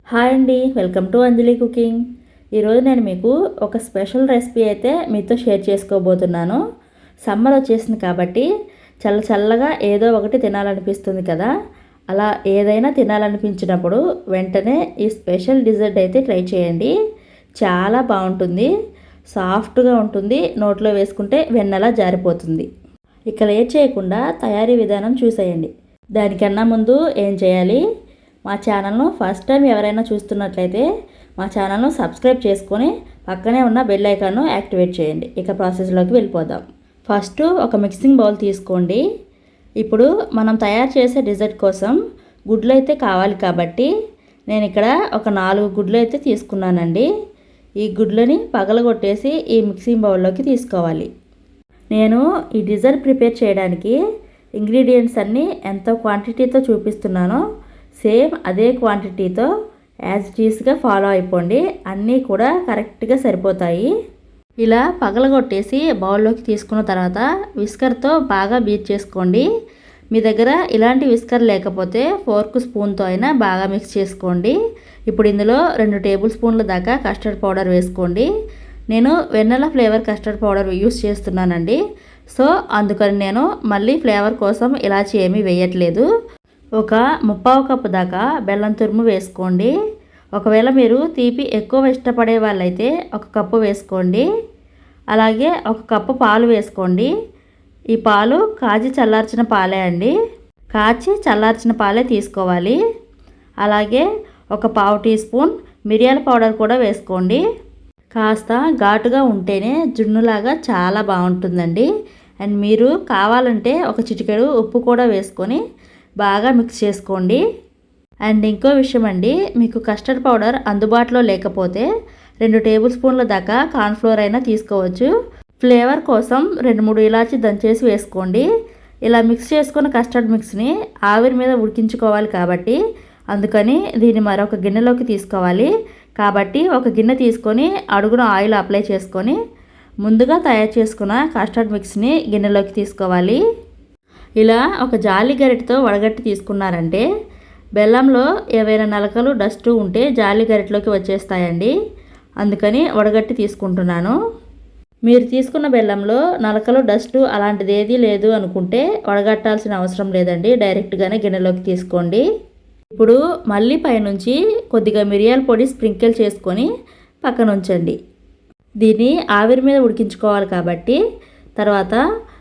Hi అండి, welcome to Anjali cooking. ఈరోజు నేను మీకు ఒక స్పెషల్ రెసిపీ అయితే మీతో షేర్ చేసుకోబోతున్నాను. సమ్మర్ వచ్చేసింది కాబట్టి చల్లగా ఏదో ఒకటి తినాలనిపిస్తుంది కదా. అలా ఏదైనా తినాలనిపించినప్పుడు వెంటనే ఈ స్పెషల్ డిజర్ట్ అయితే ట్రై చేయండి. చాలా బాగుంటుంది, సాఫ్ట్గా ఉంటుంది, నోట్లో వేసుకుంటే వెన్నెలా జారిపోతుంది. ఇక లేట్ చేయకుండా తయారీ విధానం చూసేయండి. దానికన్నా ముందు ఏం చేయాలి, మా ఛానల్ను ఫస్ట్ టైం ఎవరైనా చూస్తున్నట్లయితే మా ఛానల్ను సబ్స్క్రైబ్ చేసుకొని పక్కనే ఉన్న బెల్ ఐకాన్ను యాక్టివేట్ చేయండి. ఇక ప్రాసెస్లోకి వెళ్ళిపోదాం. ఫస్ట్ ఒక మిక్సింగ్ బౌల్ తీసుకోండి. ఇప్పుడు మనం తయారు చేసే డిజర్ట్ కోసం గుడ్లు అయితే కావాలి కాబట్టి నేను ఇక్కడ ఒక 4 గుడ్లు అయితే తీసుకున్నానండి. ఈ గుడ్లని పగలగొట్టేసి ఈ మిక్సింగ్ బౌల్లోకి తీసుకోవాలి. నేను ఈ డిజర్ట్ ప్రిపేర్ చేయడానికి ఇంగ్రీడియంట్స్ అన్నీ ఎంత క్వాంటిటీతో చూపిస్తున్నానో సేమ్ అదే క్వాంటిటీతో యాజ్ ఇట్ ఈస్గా ఫాలో అయిపోండి. అన్నీ కూడా కరెక్ట్గా సరిపోతాయి. ఇలా పగలగొట్టేసి బౌల్లోకి తీసుకున్న తర్వాత విస్కర్తో బాగా బీట్ చేసుకోండి. మీ దగ్గర ఇలాంటి విస్కర్ లేకపోతే ఫోర్క్ స్పూన్తో అయినా బాగా మిక్స్ చేసుకోండి. ఇప్పుడు ఇందులో 2 టేబుల్ స్పూన్ల దాకా కస్టర్డ్ పౌడర్ వేసుకోండి. నేను వెన్నెల ఫ్లేవర్ కస్టర్డ్ పౌడర్ యూస్ చేస్తున్నానండి. సో అందుకని నేను మళ్ళీ ఫ్లేవర్ కోసం ఇలాచి ఏమీ వేయట్లేదు. ఒక 1/4 కప్పు దాకా బెల్లం తురుము వేసుకోండి. ఒకవేళ మీరు తీపి ఎక్కువ ఇష్టపడే వాళ్ళైతే 1 కప్పు వేసుకోండి. అలాగే 1 కప్పు పాలు వేసుకోండి. ఈ పాలు కాచి చల్లార్చిన పాలే అండి, కాచి చల్లార్చిన పాలే తీసుకోవాలి. అలాగే ఒక 1/2 టీ స్పూన్ మిరియాల పౌడర్ కూడా వేసుకోండి. కాస్త ఘాటుగా ఉంటేనే జున్నులాగా చాలా బాగుంటుందండి. అండ్ మీరు కావాలంటే ఒక చిటికెడు ఉప్పు కూడా వేసుకొని బాగా మిక్స్ చేసుకోండి. అండ్ ఇంకో విషయం అండి, మీకు కస్టర్డ్ పౌడర్ అందుబాటులో లేకపోతే 2 టేబుల్ స్పూన్ల దాకా కార్న్ఫ్లోర్ అయినా తీసుకోవచ్చు. ఫ్లేవర్ కోసం 2-3 ఇలాచి దంచేసి వేసుకోండి. ఇలా మిక్స్ చేసుకున్న కస్టర్డ్ మిక్స్ని ఆవిరి మీద ఉడికించుకోవాలి కాబట్టి అందుకని దీన్ని మరొక గిన్నెలోకి తీసుకోవాలి. కాబట్టి ఒక గిన్నె తీసుకొని అడుగున ఆయిల్ అప్లై చేసుకొని ముందుగా తయారు చేసుకున్న కస్టర్డ్ మిక్స్ని గిన్నెలోకి తీసుకోవాలి. ఇలా ఒక జాలి గరిటతో వడగట్టి తీసుకున్నారంటే బెల్లంలో ఏవైనా నలకలు డస్ట్ ఉంటే జాలి గరిటలోకి వచ్చేస్తాయండి. అందుకని వడగట్టి తీసుకుంటున్నాను. మీరు తీసుకున్న బెల్లంలో నలకలు డస్ట్ అలాంటిది ఏదీ లేదు అనుకుంటే వడగట్టాల్సిన అవసరం లేదండి, డైరెక్ట్గానే గిన్నెలోకి తీసుకోండి. ఇప్పుడు మళ్ళీ పైనుంచి కొద్దిగా మిరియాల పొడి స్ప్రింకిల్ చేసుకొని పక్కన ఉంచండి. దీన్ని ఆవిరి మీద ఉడికించుకోవాలి కాబట్టి తర్వాత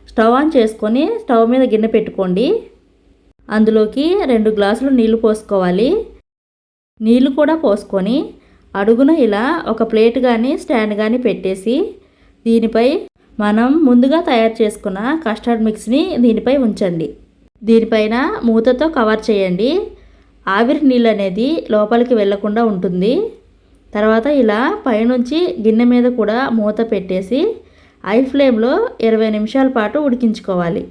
స్టవ్ ఆన్ చేసుకొని స్టవ్ మీద గిన్నె పెట్టుకోండి. అందులోకి 2 గ్లాసులు నీళ్లు పోసుకోవాలి. నీళ్లు కూడా పోసుకొని అడుగున ఇలా ఒక ప్లేట్ కానీ స్టాండ్ కానీ పెట్టేసి దీనిపై మనం ముందుగా తయారు చేసుకున్న కస్టర్డ్ మిక్స్ని దీనిపై ఉంచండి. దీనిపైన మూతతో కవర్ చేయండి. ఆవిరి నీళ్ళు అనేది లోపలికి వెళ్లకుండా ఉంటుంది. తర్వాత ఇలా పైనుంచి గిన్నె మీద కూడా మూత పెట్టేసి హై ఫ్లేమ్లో 20 నిమిషాల పాటు ఉడికించుకోవాలి.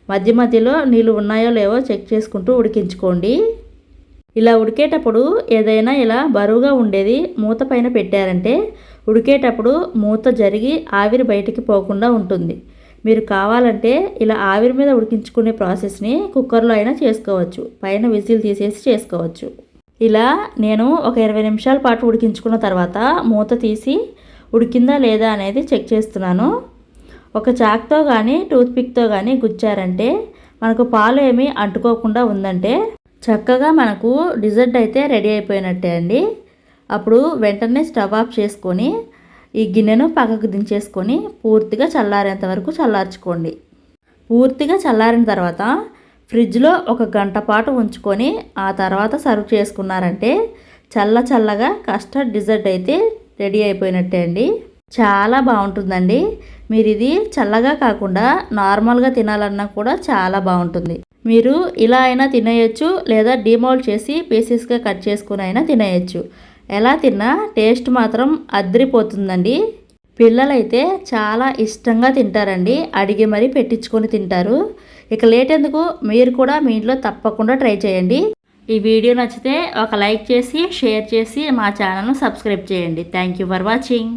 మధ్య మధ్యలో నీళ్ళు ఉన్నాయో లేవో చెక్ చేసుకుంటూ ఉడికించుకోండి. ఇలా ఉడికేటప్పుడు ఏదైనా ఇలా బరువుగా ఉండేది మూత పైన పెట్టారంటే ఉడికేటప్పుడు మూత జరిగి ఆవిరి బయటికి పోకుండా ఉంటుంది. మీరు కావాలంటే ఇలా ఆవిరి మీద ఉడికించుకునే ప్రాసెస్ని కుక్కర్లో అయినా చేసుకోవచ్చు, పైన విజిల్ తీసేసి చేసుకోవచ్చు. ఇలా నేను ఒక 20 నిమిషాల పాటు ఉడికించుకున్న తర్వాత మూత తీసి ఉడికిందా లేదా అనేది చెక్ చేస్తున్నాను. ఒక చాక్తో కానీ టూత్పిక్తో కానీ గుచ్చారంటే మనకు పాలు ఏమీ అంటుకోకుండా ఉందంటే చక్కగా మనకు డిజర్ట్ అయితే రెడీ అయిపోయినట్టే అండి. అప్పుడు వెంటనే స్టవ్ ఆఫ్ చేసుకొని ఈ గిన్నెను పక్కకు దించేసుకొని పూర్తిగా చల్లారేంత వరకు చల్లార్చుకోండి. పూర్తిగా చల్లారిన తర్వాత ఫ్రిడ్జ్లో 1 గంట పాటు ఉంచుకొని ఆ తర్వాత సర్వ్ చేసుకున్నారంటే చల్లగా కస్టర్డ్ డిజర్ట్ అయితే రెడీ అయిపోయినట్టే అండి. చాలా బాగుంటుందండి. మీరు ఇది చల్లగా కాకుండా నార్మల్గా తినాలన్నా కూడా చాలా బాగుంటుంది. మీరు ఇలా అయినా తినేయచ్చు, లేదా డిమోల్డ్ చేసి పీసెస్గా కట్ చేసుకుని అయినా తినేయచ్చు. ఎలా తిన్నా టేస్ట్ మాత్రం అద్రిపోతుందండి. పిల్లలైతే చాలా ఇష్టంగా తింటారండి, అడిగి మరీ పెట్టించుకొని తింటారు. ఇక లేట్ ఎందుకు, మీరు కూడా మీ ఇంట్లో తప్పకుండా ట్రై చేయండి. ఈ వీడియో నచ్చితే ఒక లైక్ చేసి షేర్ చేసి మా ఛానల్ను సబ్స్క్రైబ్ చేయండి. Thank you for watching.